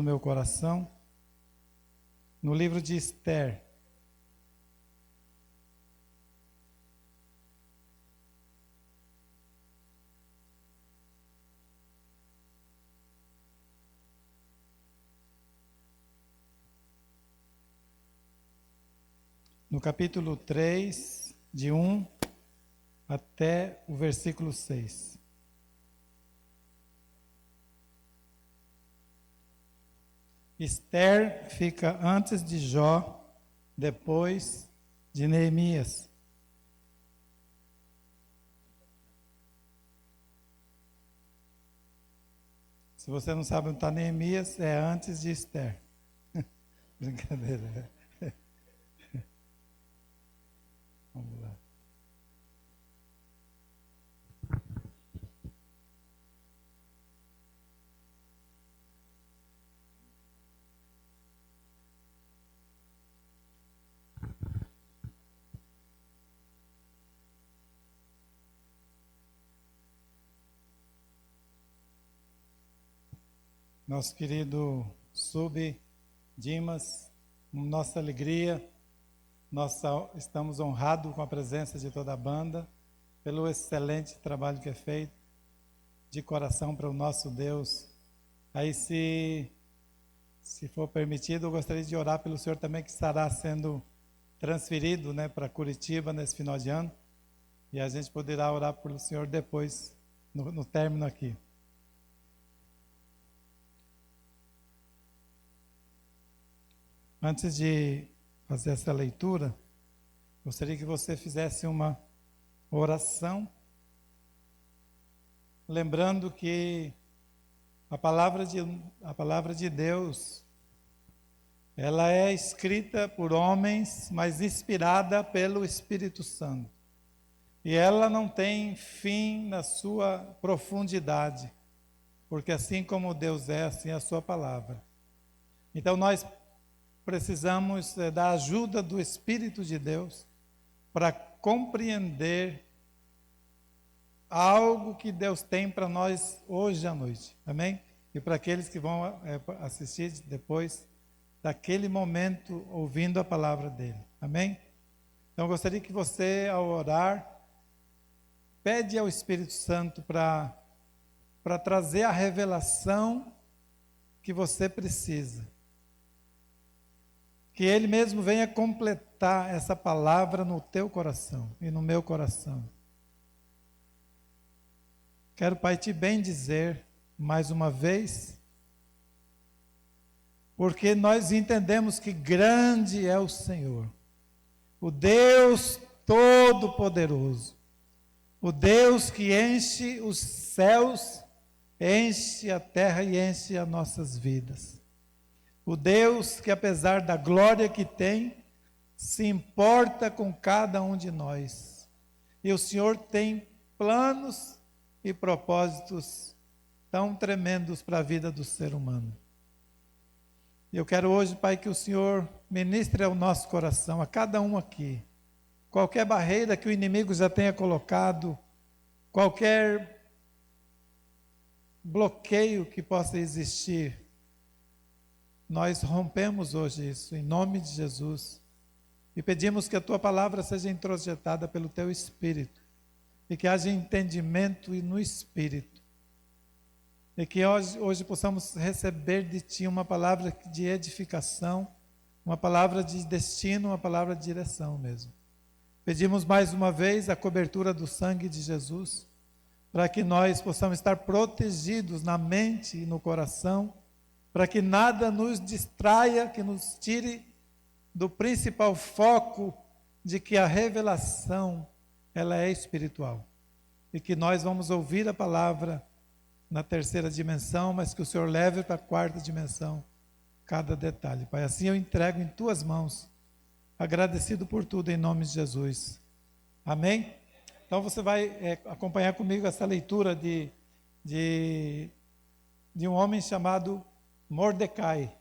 meu coração, no livro de Esther. No capítulo 3, de 1 até o versículo 6. Esther fica antes de Jó, depois de Neemias. Se você não sabe onde está Neemias, é antes de Esther. Brincadeira. Vamos lá. Nosso querido Sub Dimas, nossa alegria, estamos honrados com a presença de toda a banda, pelo excelente trabalho que é feito, de coração para o nosso Deus. Aí, se for permitido, eu gostaria de orar pelo senhor também, que estará sendo transferido, para Curitiba nesse final de ano, e a gente poderá orar pelo senhor depois, no término aqui. Antes de fazer essa leitura, gostaria que você fizesse uma oração, lembrando que a palavra de Deus, ela é escrita por homens, mas inspirada pelo Espírito Santo. E ela não tem fim na sua profundidade, porque assim como Deus é, assim é a sua palavra. Então nós precisamos da ajuda do Espírito de Deus para compreender algo que Deus tem para nós hoje à noite, amém? E para aqueles que vão assistir depois daquele momento ouvindo a palavra dele, amém? Então eu gostaria que você, ao orar, pede ao Espírito Santo para trazer a revelação que você precisa. Que Ele mesmo venha completar essa palavra no teu coração e no meu coração. Quero, Pai, te bendizer mais uma vez, porque nós entendemos que grande é o Senhor, o Deus Todo-Poderoso, o Deus que enche os céus, enche a terra e enche as nossas vidas. O Deus que, apesar da glória que tem, se importa com cada um de nós. E o Senhor tem planos e propósitos tão tremendos para a vida do ser humano. Eu quero hoje, Pai, que o Senhor ministre ao nosso coração, a cada um aqui, qualquer barreira que o inimigo já tenha colocado, qualquer bloqueio que possa existir, nós rompemos hoje isso, em nome de Jesus, e pedimos que a Tua palavra seja introjetada pelo Teu Espírito, e que haja entendimento no Espírito, e que hoje possamos receber de Ti uma palavra de edificação, uma palavra de destino, uma palavra de direção mesmo. Pedimos mais uma vez a cobertura do sangue de Jesus, para que nós possamos estar protegidos na mente e no coração, para que nada nos distraia, que nos tire do principal foco de que a revelação, ela é espiritual. E que nós vamos ouvir a palavra na terceira dimensão, mas que o Senhor leve para a quarta dimensão cada detalhe. Pai, assim eu entrego em Tuas mãos, agradecido por tudo em nome de Jesus. Amém? Então você vai acompanhar comigo essa leitura de um homem chamado Mordecai.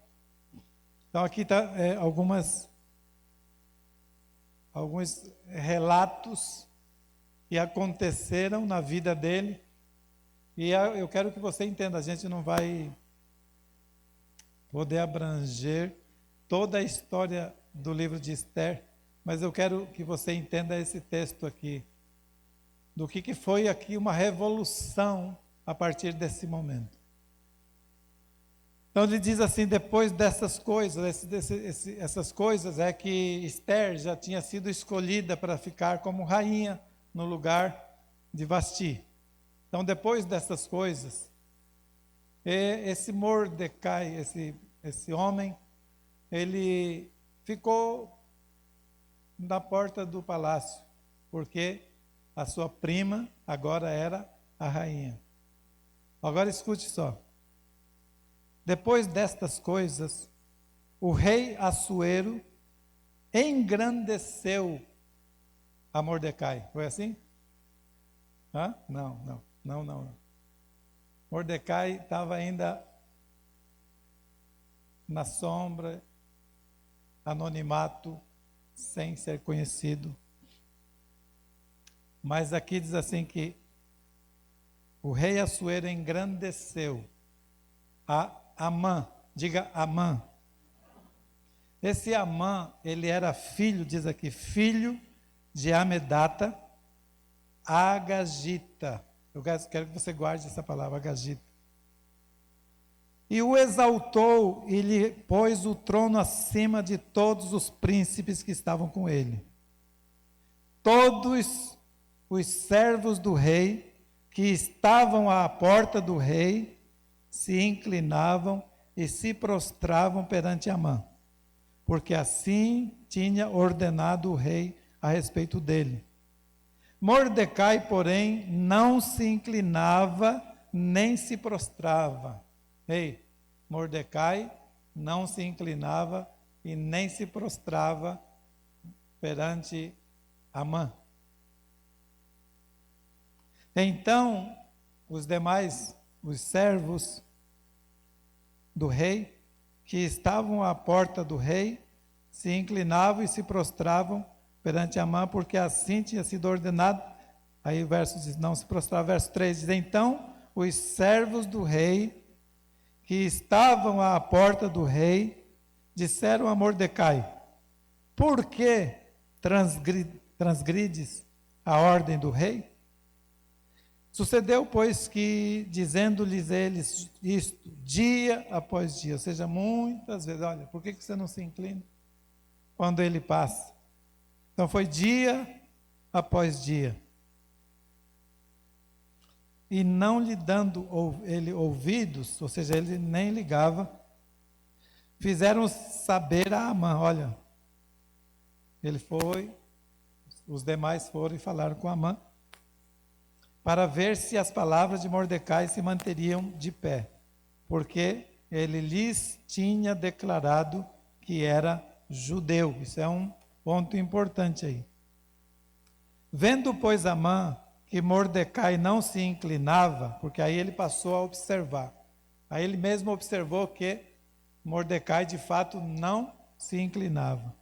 Então aqui está alguns relatos que aconteceram na vida dele, e eu quero que você entenda, a gente não vai poder abranger toda a história do livro de Esther, mas eu quero que você entenda esse texto aqui, do que foi aqui uma revolução a partir desse momento. Então ele diz assim, depois dessas coisas, essas coisas é que Esther já tinha sido escolhida para ficar como rainha no lugar de Vasti. Então depois dessas coisas, esse Mordecai, esse homem, ele ficou na porta do palácio, porque a sua prima agora era a rainha. Agora escute só. Depois destas coisas, o rei Assuero engrandeceu a Mordecai. Foi assim? Hã? Não. Mordecai estava ainda na sombra, anonimato, sem ser conhecido. Mas aqui diz assim que o rei Assuero engrandeceu a Amã, diga Amã. Esse Amã, ele era filho, diz aqui, filho de Amedata, Agagita. Eu quero que você guarde essa palavra, Agagita. E o exaltou e lhe pôs o trono acima de todos os príncipes que estavam com ele. Todos os servos do rei que estavam à porta do rei se inclinavam e se prostravam perante Amã, porque assim tinha ordenado o rei a respeito dele. Mordecai, porém, não se inclinava nem se prostrava. Ei, Mordecai não se inclinava e nem se prostrava perante Amã. Então, os servos do rei, que estavam à porta do rei, se inclinavam e se prostravam perante Amã, porque assim tinha sido ordenado. Aí o verso diz, não se prostrava, verso 3 diz, então os servos do rei, que estavam à porta do rei, disseram a Mordecai, por que transgrides a ordem do rei? Sucedeu, pois, que, dizendo-lhes eles isto, dia após dia, ou seja, muitas vezes, olha, por que você não se inclina quando ele passa? Então, foi dia após dia. E não lhe dando ele ouvidos, ou seja, ele nem ligava, fizeram saber a Amã, olha, ele foi, os demais foram e falaram com Amã, para ver se as palavras de Mordecai se manteriam de pé, porque ele lhes tinha declarado que era judeu. Isso é um ponto importante aí. Vendo, pois, Amã que Mordecai não se inclinava, porque aí ele passou a observar. Aí ele mesmo observou que Mordecai, de fato, não se inclinava.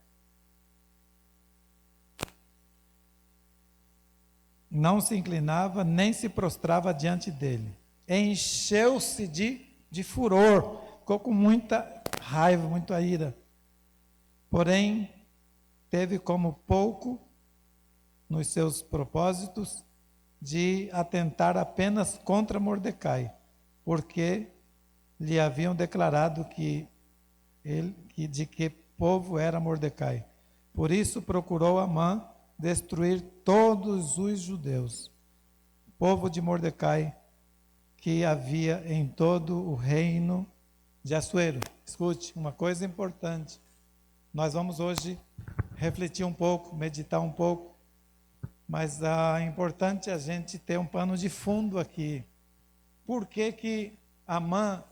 Não se inclinava, nem se prostrava diante dele. Encheu-se de furor, ficou com muita raiva, muita ira. Porém, teve como pouco nos seus propósitos de atentar apenas contra Mordecai, porque lhe haviam declarado de que povo era Mordecai. Por isso procurou Amã destruir todos os judeus, povo de Mordecai, que havia em todo o reino de Assuero. Escute, uma coisa importante. Nós vamos hoje refletir um pouco, meditar um pouco, mas é importante a gente ter um pano de fundo aqui. Por que Amã,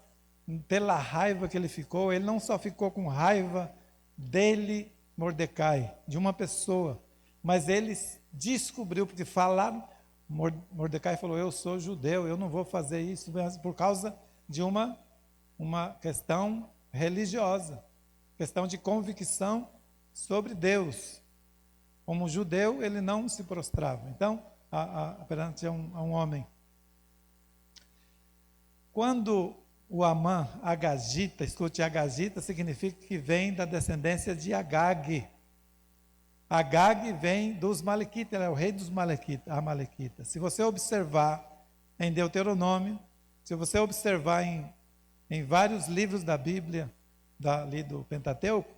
pela raiva que ele ficou, ele não só ficou com raiva dele, Mordecai, de uma pessoa, mas ele descobriu, porque falaram, Mordecai falou, eu sou judeu, eu não vou fazer isso, por causa de uma questão religiosa, questão de convicção sobre Deus. Como judeu, ele não se prostrava. Então, perante a um homem. Quando o Amã, Agagita, escute, Agagita significa que vem da descendência de Agag. Agag vem dos Malequitas, ele é o rei dos Amalequitas. Se você observar em Deuteronômio, se você observar em vários livros da Bíblia, ali do Pentateuco,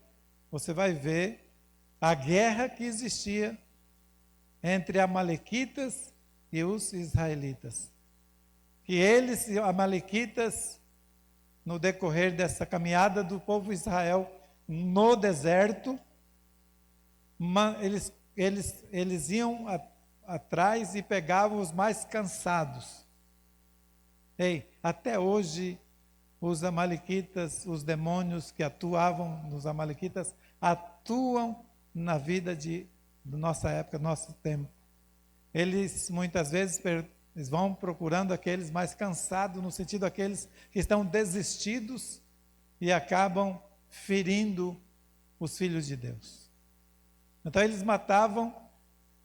você vai ver a guerra que existia entre Amalequitas e os israelitas. Que eles, Amalequitas, no decorrer dessa caminhada do povo de Israel no deserto, eles iam atrás e pegavam os mais cansados. Até hoje, os amalequitas, os demônios que atuavam nos amalequitas, atuam na vida da nossa época, do nosso tempo. Eles muitas vezes eles vão procurando aqueles mais cansados, no sentido aqueles que estão desistidos e acabam ferindo os filhos de Deus. Então eles matavam,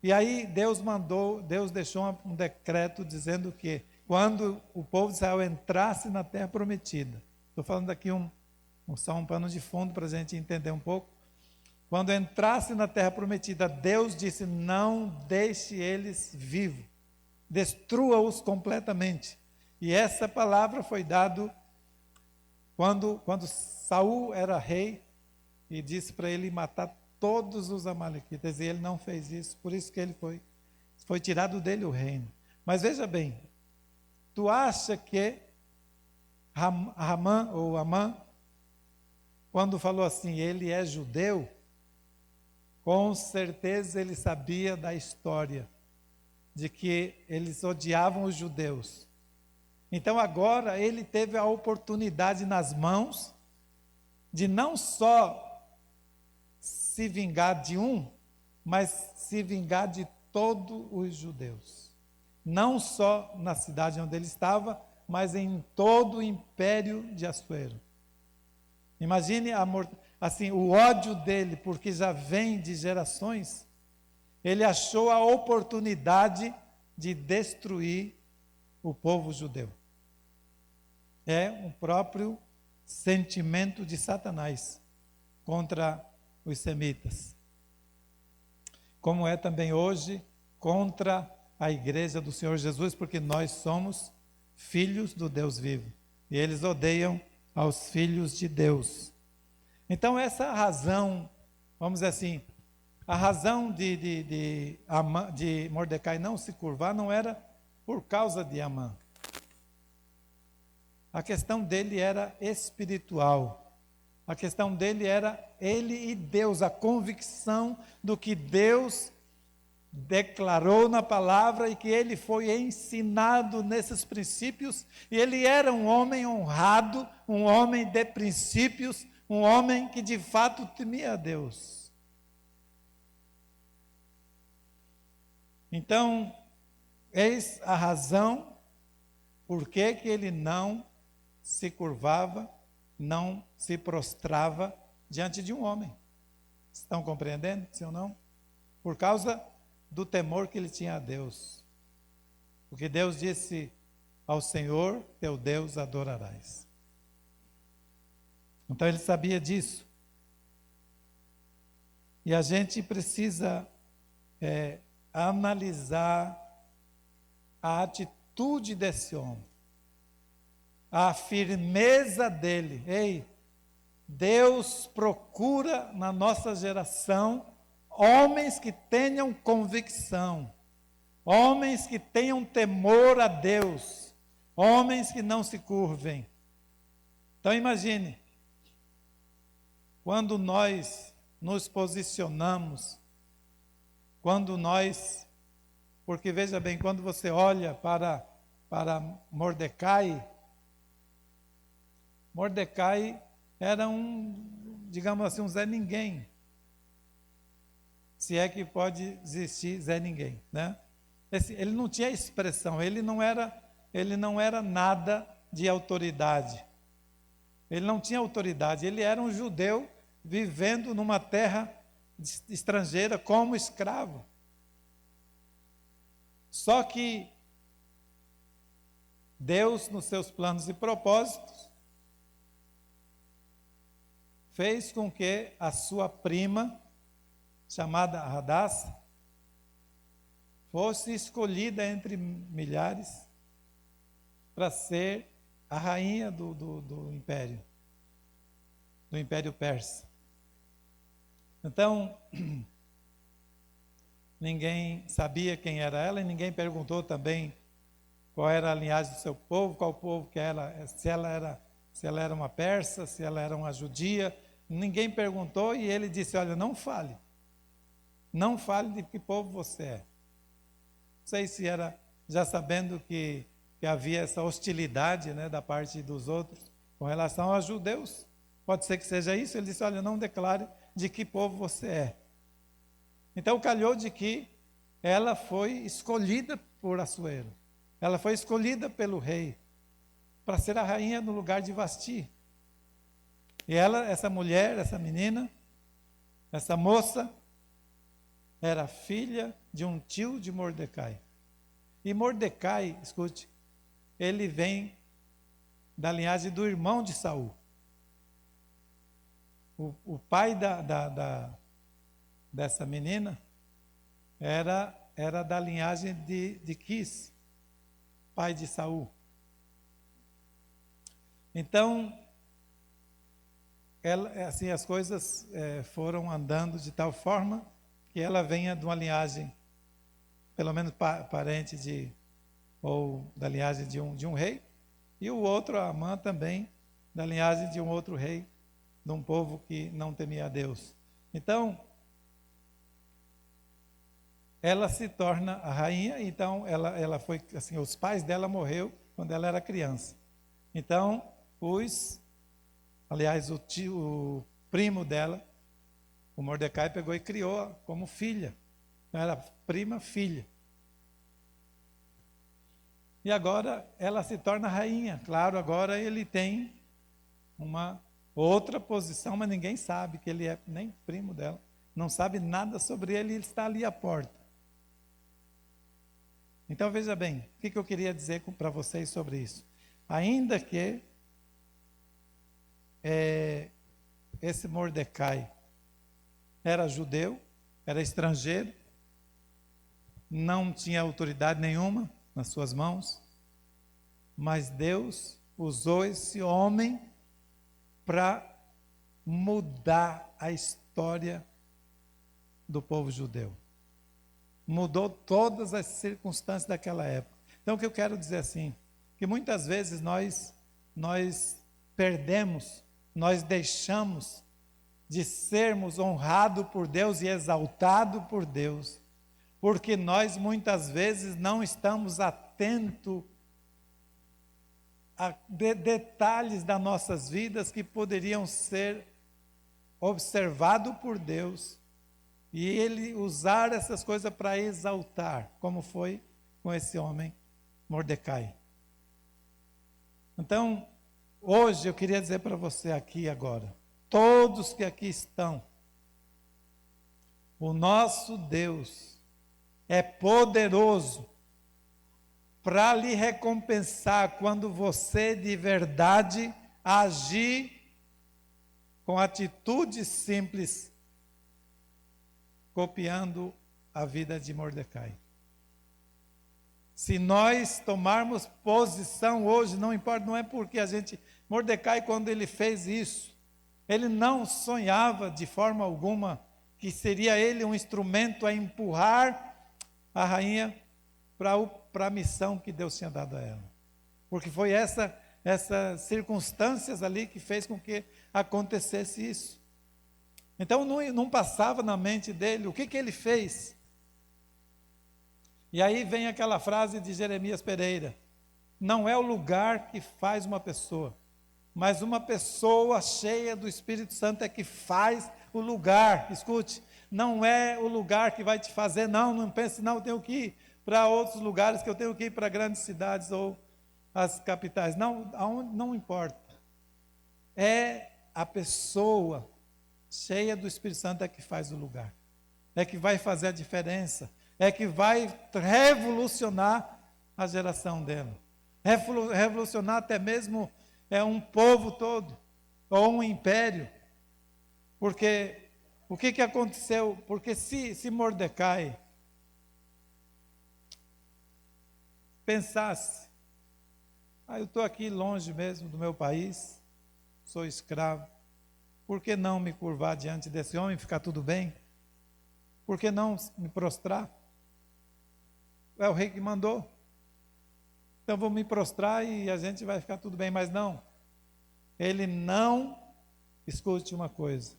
e aí Deus deixou um decreto dizendo que quando o povo de Israel entrasse na terra prometida, estou falando aqui só um pano de fundo para a gente entender um pouco. Quando entrasse na terra prometida, Deus disse: não deixe eles vivos, destrua-os completamente. E essa palavra foi dada quando Saul era rei e disse para ele matar todos os amalequitas, e ele não fez isso, por isso que ele foi tirado dele o reino. Mas veja bem, tu acha que Amã, quando falou assim, ele é judeu, com certeza ele sabia da história, de que eles odiavam os judeus. Então agora ele teve a oportunidade nas mãos de não só se vingar de mas se vingar de todos os judeus. Não só na cidade onde ele estava, mas em todo o império de Assuero. Imagine o ódio dele, porque já vem de gerações. Ele achou a oportunidade de destruir o povo judeu. É um próprio sentimento de Satanás contra os semitas. Como é também hoje contra a igreja do Senhor Jesus, porque nós somos filhos do Deus vivo. E eles odeiam aos filhos de Deus. Então essa razão, vamos dizer assim, a razão de Mordecai não se curvar não era por causa de Amã. A questão dele era espiritual. A questão dele era ele e Deus, a convicção do que Deus declarou na palavra e que ele foi ensinado nesses princípios. E ele era um homem honrado, um homem de princípios, um homem que de fato temia a Deus. Então, eis a razão por que ele não se curvava, não se prostrava diante de um homem. Estão compreendendo, sim ou não? Por causa do temor que ele tinha a Deus. Porque Deus disse: ao Senhor teu Deus adorarás. Então ele sabia disso. E a gente precisa analisar a atitude desse homem, a firmeza dele. Deus procura na nossa geração homens que tenham convicção, homens que tenham temor a Deus, homens que não se curvem. Então imagine, quando nós nos posicionamos, porque veja bem, quando você olha para Mordecai era digamos assim, um Zé Ninguém. Se é que pode existir Zé Ninguém, né? Ele não tinha expressão, ele não era nada de autoridade. Ele não tinha autoridade, ele era um judeu vivendo numa terra estrangeira como escravo. Só que Deus, nos seus planos e propósitos, fez com que a sua prima, chamada Hadassa, fosse escolhida entre milhares para ser a rainha do Império Persa. Então, ninguém sabia quem era ela e ninguém perguntou também qual era a linhagem do seu povo, qual povo que ela, se ela era uma persa, se ela era uma judia. Ninguém perguntou e ele disse: olha, não fale de que povo você é. Não sei se era já sabendo que havia essa hostilidade, né, da parte dos outros com relação aos judeus. Pode ser que seja isso. Ele disse: olha, não declare de que povo você é. Então calhou de que ela foi escolhida por Assuero. Ela foi escolhida pelo rei para ser a rainha no lugar de Vasti. E ela, essa mulher, essa menina, essa moça, era filha de um tio de Mordecai. E Mordecai, escute, ele vem da linhagem do irmão de Saul. O pai dessa menina era da linhagem de Quis, pai de Saul. Então, assim, as coisas foram andando de tal forma que ela venha de uma linhagem, pelo menos parente ou da linhagem de um rei, e o outro, a Amã, também da linhagem de um outro rei, de um povo que não temia a Deus. Então, ela se torna a rainha. Então ela foi assim, os pais dela morreram quando ela era criança. Então, o primo dela, o Mordecai, pegou e criou como filha. Era prima, filha. E agora ela se torna rainha. Claro, agora ele tem uma outra posição, mas ninguém sabe que ele é nem primo dela. Não sabe nada sobre ele, ele está ali à porta. Então veja bem, o que eu queria dizer para vocês sobre isso. Ainda que esse Mordecai era judeu, era estrangeiro, não tinha autoridade nenhuma nas suas mãos, mas Deus usou esse homem para mudar a história do povo judeu. Mudou todas as circunstâncias daquela época. Então o que eu quero dizer assim, que muitas vezes nós perdemos, nós deixamos de sermos honrados por Deus e exaltados por Deus, porque nós muitas vezes não estamos atentos a detalhes das nossas vidas que poderiam ser observados por Deus e Ele usar essas coisas para exaltar, como foi com esse homem Mordecai. Então, hoje eu queria dizer para você aqui agora, todos que aqui estão, o nosso Deus é poderoso para lhe recompensar quando você de verdade agir com atitude simples, copiando a vida de Mordecai. Se nós tomarmos posição hoje, não importa, não é porque Mordecai, quando ele fez isso, ele não sonhava de forma alguma que seria ele um instrumento a empurrar a rainha para a missão que Deus tinha dado a ela. Porque foi essas circunstâncias ali que fez com que acontecesse isso. Então não passava na mente dele o que ele fez. E aí vem aquela frase de Jeremias Pereira: não é o lugar que faz uma pessoa, mas uma pessoa cheia do Espírito Santo é que faz o lugar. Escute, não é o lugar que vai te fazer, não pense, não, eu tenho que ir para outros lugares, que eu tenho que ir para grandes cidades ou as capitais. Não importa. É a pessoa cheia do Espírito Santo é que faz o lugar, é que vai fazer a diferença, é que vai revolucionar a geração dela, revolucionar até mesmo um povo todo, ou um império. Porque o que aconteceu? Porque se Mordecai pensasse, eu estou aqui longe mesmo do meu país, sou escravo, por que não me curvar diante desse homem e ficar tudo bem? Por que não me prostrar? É o rei que mandou. Então vou me prostrar e a gente vai ficar tudo bem, mas não. Ele não, escute uma coisa,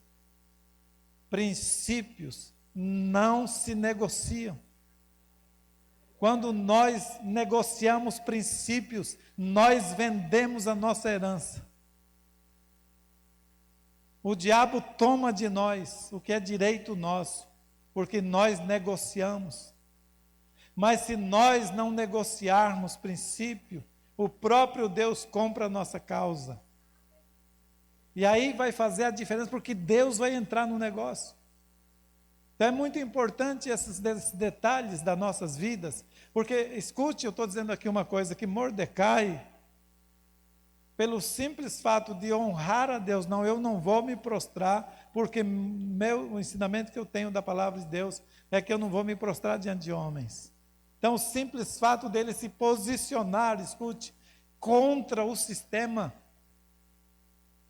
princípios não se negociam. Quando nós negociamos princípios, nós vendemos a nossa herança. O diabo toma de nós o que é direito nosso, porque nós negociamos. Mas se nós não negociarmos princípio, o próprio Deus compra a nossa causa. E aí vai fazer a diferença, porque Deus vai entrar no negócio. Então é muito importante esses detalhes das nossas vidas, porque, escute, eu estou dizendo aqui uma coisa, que Mordecai, pelo simples fato de honrar a Deus, não, eu não vou me prostrar, porque o ensinamento que eu tenho da palavra de Deus é que eu não vou me prostrar diante de homens. Então o simples fato dele se posicionar, escute, contra o sistema,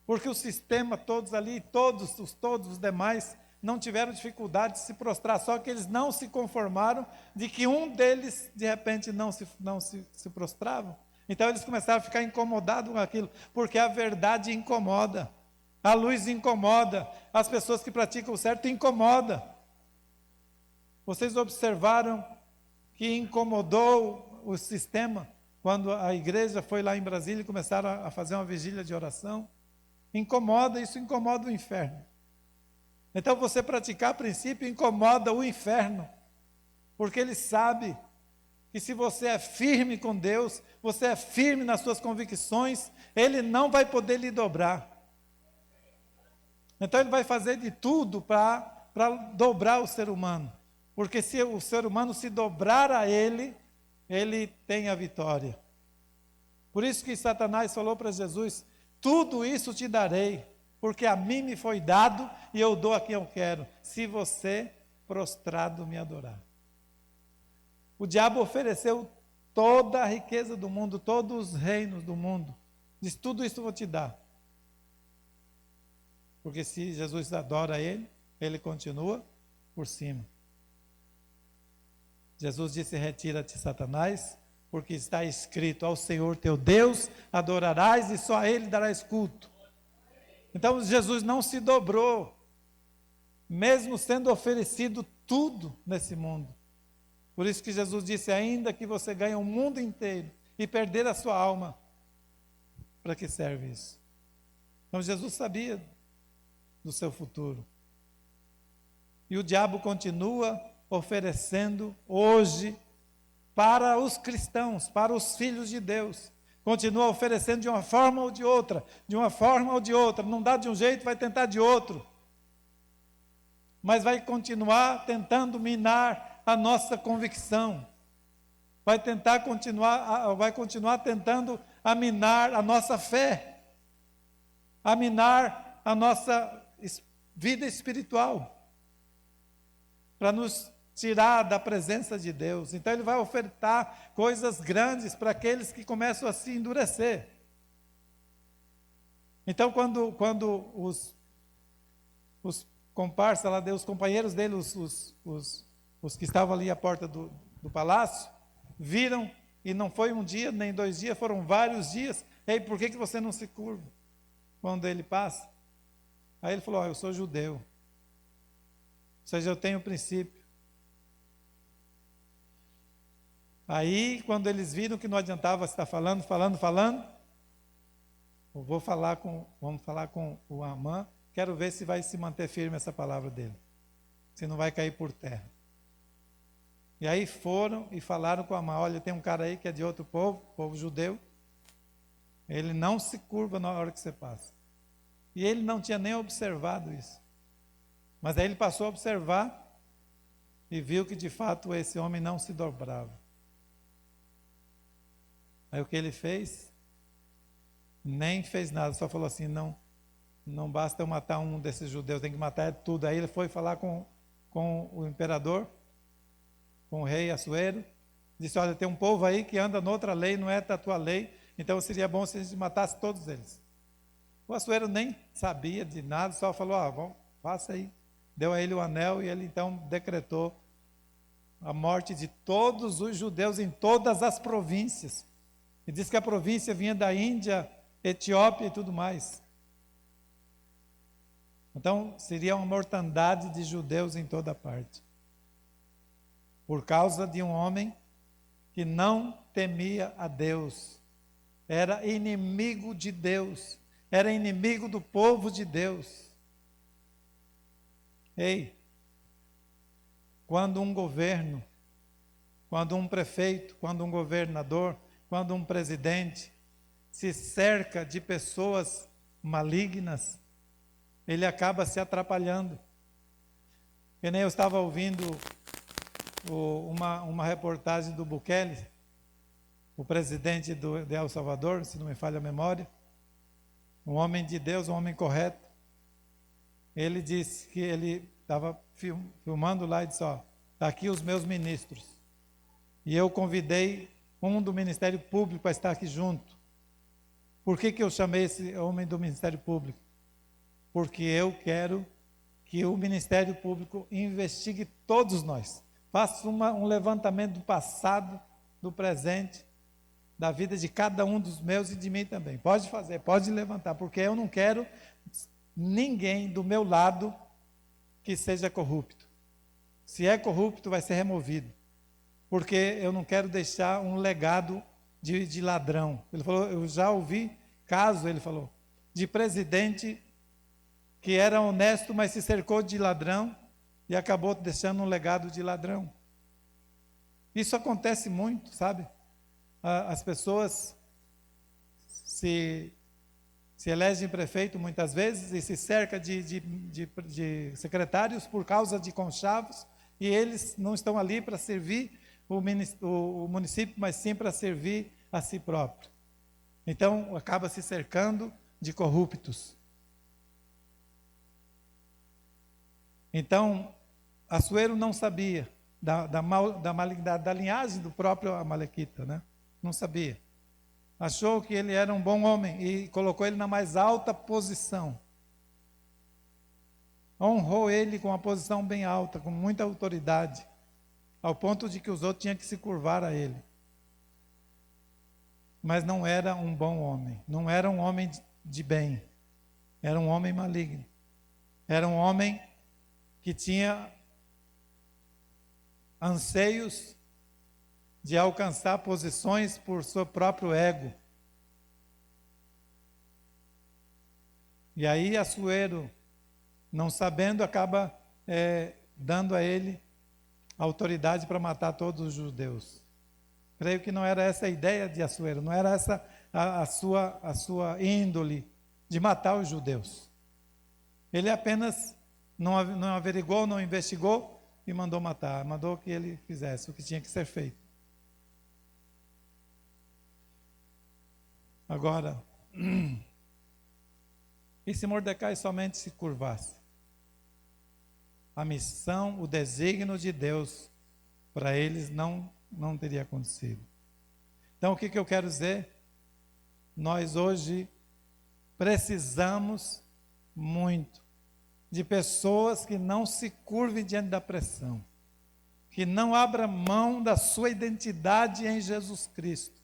porque o sistema, todos ali, todos os demais, não tiveram dificuldade de se prostrar, só que eles não se conformaram de que um deles, de repente, não se prostravam. Então eles começaram a ficar incomodados com aquilo, porque a verdade incomoda, a luz incomoda, as pessoas que praticam o certo incomoda. Vocês observaram que incomodou o sistema, quando a igreja foi lá em Brasília e começaram a fazer uma vigília de oração? Isso incomoda o inferno. Então você praticar princípio incomoda o inferno, porque ele sabe que se você é firme com Deus, você é firme nas suas convicções, ele não vai poder lhe dobrar. Então ele vai fazer de tudo para dobrar o ser humano, porque se o ser humano se dobrar a ele, ele tem a vitória. Por isso que Satanás falou para Jesus: tudo isso te darei, porque a mim me foi dado e eu dou a quem eu quero, se você prostrado me adorar. O diabo ofereceu toda a riqueza do mundo, todos os reinos do mundo, diz: tudo isso eu vou te dar, porque se Jesus adora ele, ele continua por cima. Jesus disse: retira-te, Satanás, porque está escrito: ao Senhor teu Deus adorarás e só a ele darás culto. Então Jesus não se dobrou, mesmo sendo oferecido tudo nesse mundo. Por isso que Jesus disse: ainda que você ganhe o mundo inteiro e perder a sua alma, para que serve isso? Então Jesus sabia do seu futuro. E o diabo continua oferecendo hoje para os cristãos, para os filhos de Deus. Continua oferecendo de uma forma ou de outra, não dá de um jeito, vai tentar de outro. Mas vai continuar tentando minar a nossa convicção. Vai continuar tentando minar a nossa fé, a minar a nossa vida espiritual, para nos tirar da presença de Deus. Então ele vai ofertar coisas grandes para aqueles que começam a se endurecer. Então quando os comparsas lá, os companheiros dele, os que estavam ali à porta do palácio, viram, e não foi um dia, nem 2 dias, foram vários dias: ei, por que você não se curva quando ele passa? Aí ele falou: eu sou judeu, ou seja, eu tenho princípio. Aí, quando eles viram que não adiantava estar falando, vamos falar com o Amã, quero ver se vai se manter firme essa palavra dele, se não vai cair por terra. E aí foram e falaram com o Amã: olha, tem um cara aí que é de outro povo judeu, ele não se curva na hora que você passa. E ele não tinha nem observado isso, mas aí ele passou a observar e viu que de fato esse homem não se dobrava. Aí o que ele fez? Nem fez nada, só falou assim: não não basta eu matar um desses judeus, tem que matar tudo. Aí ele foi falar com o imperador, com o rei Assuero, disse, olha, tem um povo aí que anda noutra lei, não é da tua lei, então seria bom se a gente matasse todos eles. O Assuero nem sabia de nada, só falou, bom, faça aí. Deu a ele o anel e ele então decretou a morte de todos os judeus em todas as províncias. E diz que a província vinha da Índia, Etiópia e tudo mais. Então, seria uma mortandade de judeus em toda parte. Por causa de um homem que não temia a Deus. Era inimigo de Deus. Era inimigo do povo de Deus. Ei, quando um governo, quando um prefeito, quando um governador, quando um presidente se cerca de pessoas malignas, ele acaba se atrapalhando. Que nem eu estava ouvindo uma reportagem do Bukele, o presidente de El Salvador, se não me falha a memória, um homem de Deus, um homem correto. Ele disse que ele estava filmando lá e disse, está aqui os meus ministros. E eu convidei um do Ministério Público para estar aqui junto. Por que eu chamei esse homem do Ministério Público? Porque eu quero que o Ministério Público investigue todos nós. Faça um levantamento do passado, do presente, da vida de cada um dos meus e de mim também. Pode fazer, pode levantar, porque eu não quero ninguém do meu lado que seja corrupto. Se é corrupto, vai ser removido. Porque eu não quero deixar um legado de ladrão. Ele falou, eu já ouvi caso, ele falou, de presidente que era honesto, mas se cercou de ladrão e acabou deixando um legado de ladrão. Isso acontece muito, sabe? As pessoas se elegem prefeito muitas vezes e se cerca de secretários por causa de conchavos, e eles não estão ali para servir o município, mas sim para servir a si próprio. Então, acaba se cercando de corruptos. Então, Assuero não sabia da malignidade, da linhagem do próprio Amalequita, né? Não sabia. Achou que ele era um bom homem e colocou ele na mais alta posição. Honrou ele com uma posição bem alta, com muita autoridade, ao ponto de que os outros tinham que se curvar a ele. Mas não era um bom homem, não era um homem de bem, era um homem maligno. Era um homem que tinha anseios de alcançar posições por seu próprio ego. E aí Assuero, não sabendo, acaba dando a ele autoridade para matar todos os judeus. Creio que não era essa a ideia de Assuero, não era essa a sua índole de matar os judeus. Ele apenas não averigou, não investigou e mandou matar, mandou que ele fizesse o que tinha que ser feito. Agora, e se Mordecai somente se curvasse? A missão, o desígnio de Deus para eles não teria acontecido. Então, o que eu quero dizer? Nós hoje precisamos muito de pessoas que não se curvem diante da pressão, que não abra mão da sua identidade em Jesus Cristo,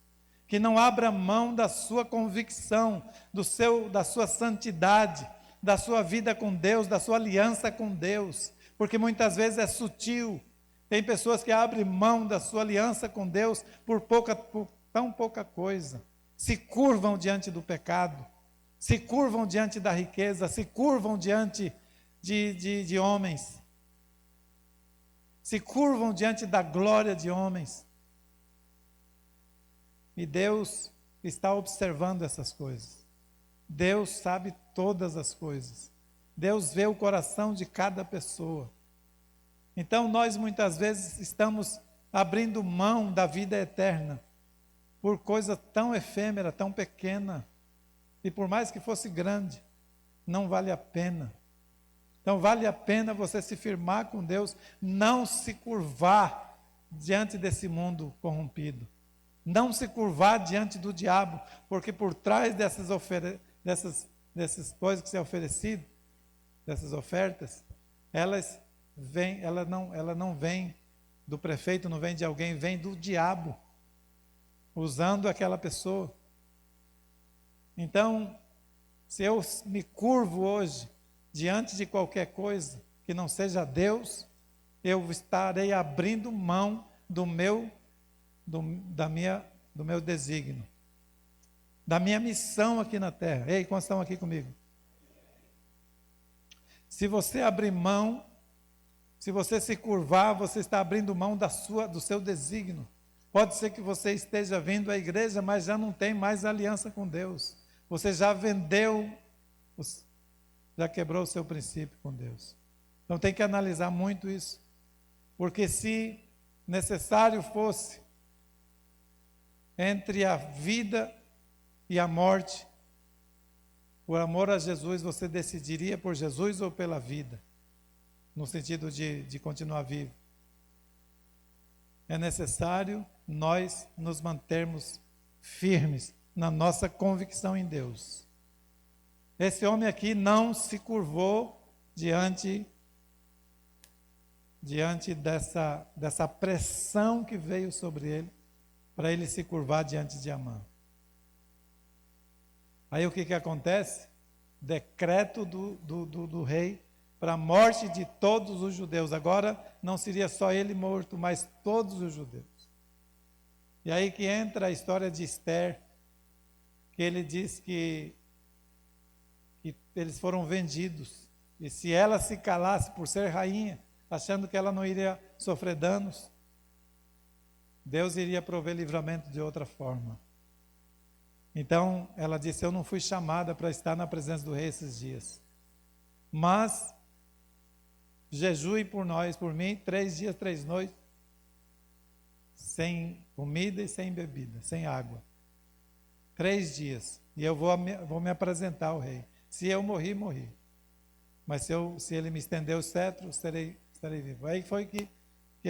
que não abra mão da sua convicção, da sua santidade, da sua vida com Deus, da sua aliança com Deus, porque muitas vezes é sutil. Tem pessoas que abrem mão da sua aliança com Deus por tão pouca coisa, se curvam diante do pecado, se curvam diante da riqueza, se curvam diante de homens, se curvam diante da glória de homens. E Deus está observando essas coisas. Deus sabe todas as coisas. Deus vê o coração de cada pessoa. Então nós muitas vezes estamos abrindo mão da vida eterna por coisa tão efêmera, tão pequena, e por mais que fosse grande. não vale a pena. Então vale a pena você se firmar com Deus, não se curvar diante desse mundo corrompido. Não se curvar diante do diabo, porque por trás dessas coisas que são oferecidas, dessas ofertas, ela não vem do prefeito, não vem de alguém, vem do diabo, usando aquela pessoa. Então, se eu me curvo hoje, diante de qualquer coisa que não seja Deus, eu estarei abrindo mão do meu desígnio, da minha missão aqui na terra. Ei, quantos estão aqui comigo? Se você abrir mão, se você se curvar, você está abrindo mão do seu desígnio. Pode ser que você esteja vindo à igreja, mas já não tem mais aliança com Deus. Você já vendeu, já quebrou o seu princípio com Deus. Então tem que analisar muito isso. Porque se necessário fosse entre a vida e a morte, por amor a Jesus, você decidiria por Jesus ou pela vida? No sentido de continuar vivo. É necessário nós nos mantermos firmes na nossa convicção em Deus. Esse homem aqui não se curvou diante dessa pressão que veio sobre ele, para ele se curvar diante de Amã. Aí o que acontece? Decreto do rei para a morte de todos os judeus. Agora não seria só ele morto, mas todos os judeus. E aí que entra a história de Esther, que ele diz que eles foram vendidos. E se ela se calasse por ser rainha, achando que ela não iria sofrer danos, Deus iria prover livramento de outra forma. Então ela disse: eu não fui chamada para estar na presença do rei esses dias, mas jejue por nós, por mim, 3 dias, 3 noites, sem comida e sem bebida, sem água. 3 dias, e eu vou me apresentar ao rei. Se eu morri, morri. Mas se ele me estender o cetro, estarei vivo. Aí foi que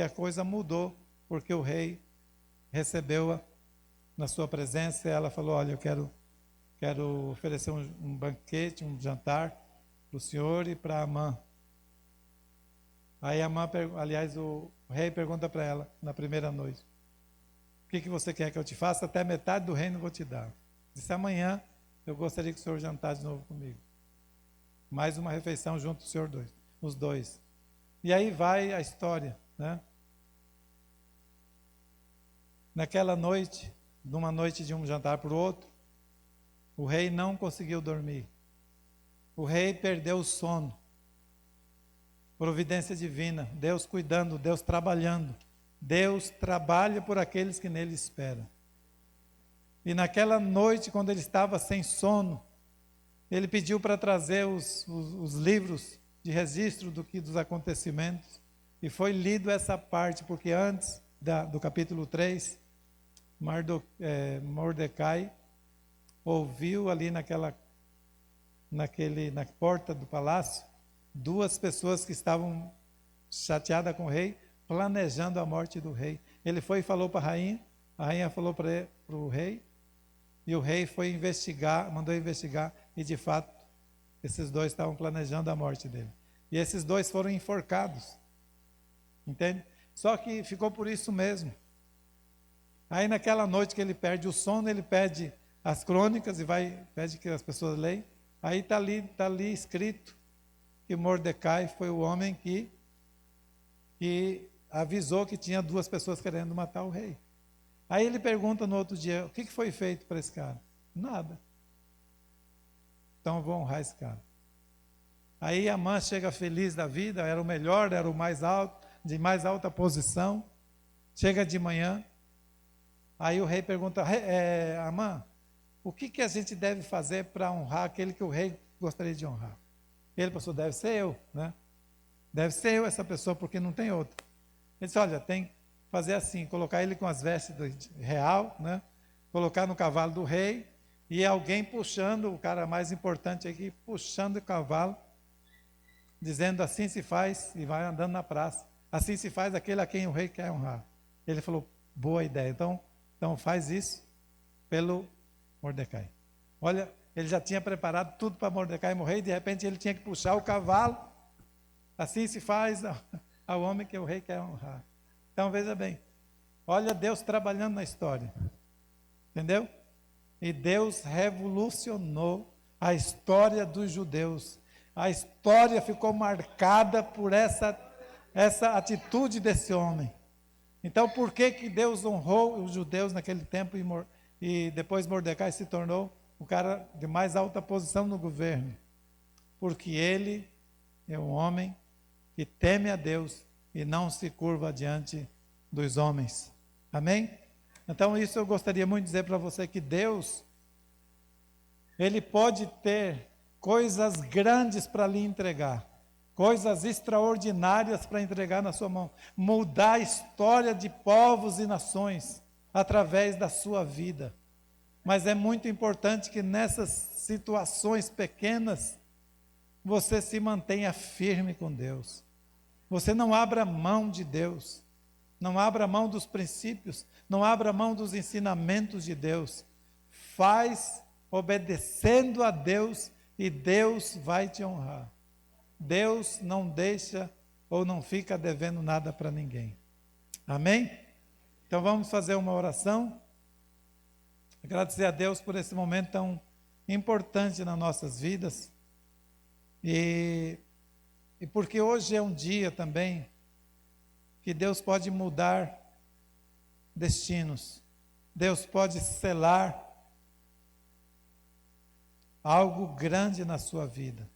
a coisa mudou, porque o rei recebeu-a na sua presença, e ela falou: olha, eu quero oferecer um banquete, um jantar para o senhor e para Amã. Aí Amã, aliás, o rei pergunta para ela na primeira noite: o que você quer que eu te faça? Até metade do reino eu vou te dar. Disse: amanhã eu gostaria que o senhor jantasse de novo comigo. Mais uma refeição junto do senhor os dois. E aí vai a história, né? Naquela noite, numa noite de um jantar para o outro, o rei não conseguiu dormir. O rei perdeu o sono. Providência divina, Deus cuidando, Deus trabalhando. Deus trabalha por aqueles que nele esperam. E naquela noite, quando ele estava sem sono, ele pediu para trazer os livros de registro dos acontecimentos. E foi lido essa parte, porque antes do capítulo 3, Mordecai ouviu ali na porta do palácio 2 pessoas que estavam chateadas com o rei, planejando a morte do rei. Ele foi e falou para a rainha falou para o rei, e o rei foi investigar, mandou investigar, e de fato, esses 2 estavam planejando a morte dele. E esses 2 foram enforcados, entende? Só que ficou por isso mesmo. Aí naquela noite que ele perde o sono, ele pede as crônicas e pede que as pessoas leiam. Aí está ali escrito que Mordecai foi o homem que avisou que tinha 2 pessoas querendo matar o rei. Aí ele pergunta no outro dia: o que foi feito para esse cara? Nada. Então eu vou honrar esse cara. Aí Amã chega feliz da vida, era o melhor, era o mais alto, de mais alta posição. Chega de manhã, aí o rei pergunta: Amã, o que a gente deve fazer para honrar aquele que o rei gostaria de honrar? Ele pensou: deve ser eu, né? Deve ser eu essa pessoa, porque não tem outra. Ele disse: olha, tem que fazer assim, colocar ele com as vestes real, né? Colocar no cavalo do rei, e alguém puxando, o cara mais importante aqui, puxando o cavalo, dizendo assim se faz, e vai andando na praça. Assim se faz aquele a quem o rei quer honrar. Ele falou, boa ideia, então faz isso pelo Mordecai. Olha, ele já tinha preparado tudo para Mordecai morrer, e de repente ele tinha que puxar o cavalo. Assim se faz ao homem que o rei quer honrar. Então veja bem, olha Deus trabalhando na história, entendeu? E Deus revolucionou a história dos judeus. A história ficou marcada por essa atitude desse homem. Então, por que Deus honrou os judeus naquele tempo e depois Mordecai se tornou o cara de mais alta posição no governo? Porque ele é um homem que teme a Deus e não se curva diante dos homens. Amém? Então, isso eu gostaria muito de dizer para você, que Deus, Ele pode ter coisas grandes para lhe entregar, coisas extraordinárias para entregar na sua mão, mudar a história de povos e nações através da sua vida. Mas é muito importante que nessas situações pequenas, você se mantenha firme com Deus. Você não abra mão de Deus, não abra mão dos princípios, não abra mão dos ensinamentos de Deus. Faz obedecendo a Deus e Deus vai te honrar. Deus não deixa ou não fica devendo nada para ninguém. Amém? Então vamos fazer uma oração. Agradecer a Deus por esse momento tão importante nas nossas vidas. E porque hoje é um dia também que Deus pode mudar destinos. Deus pode selar algo grande na sua vida.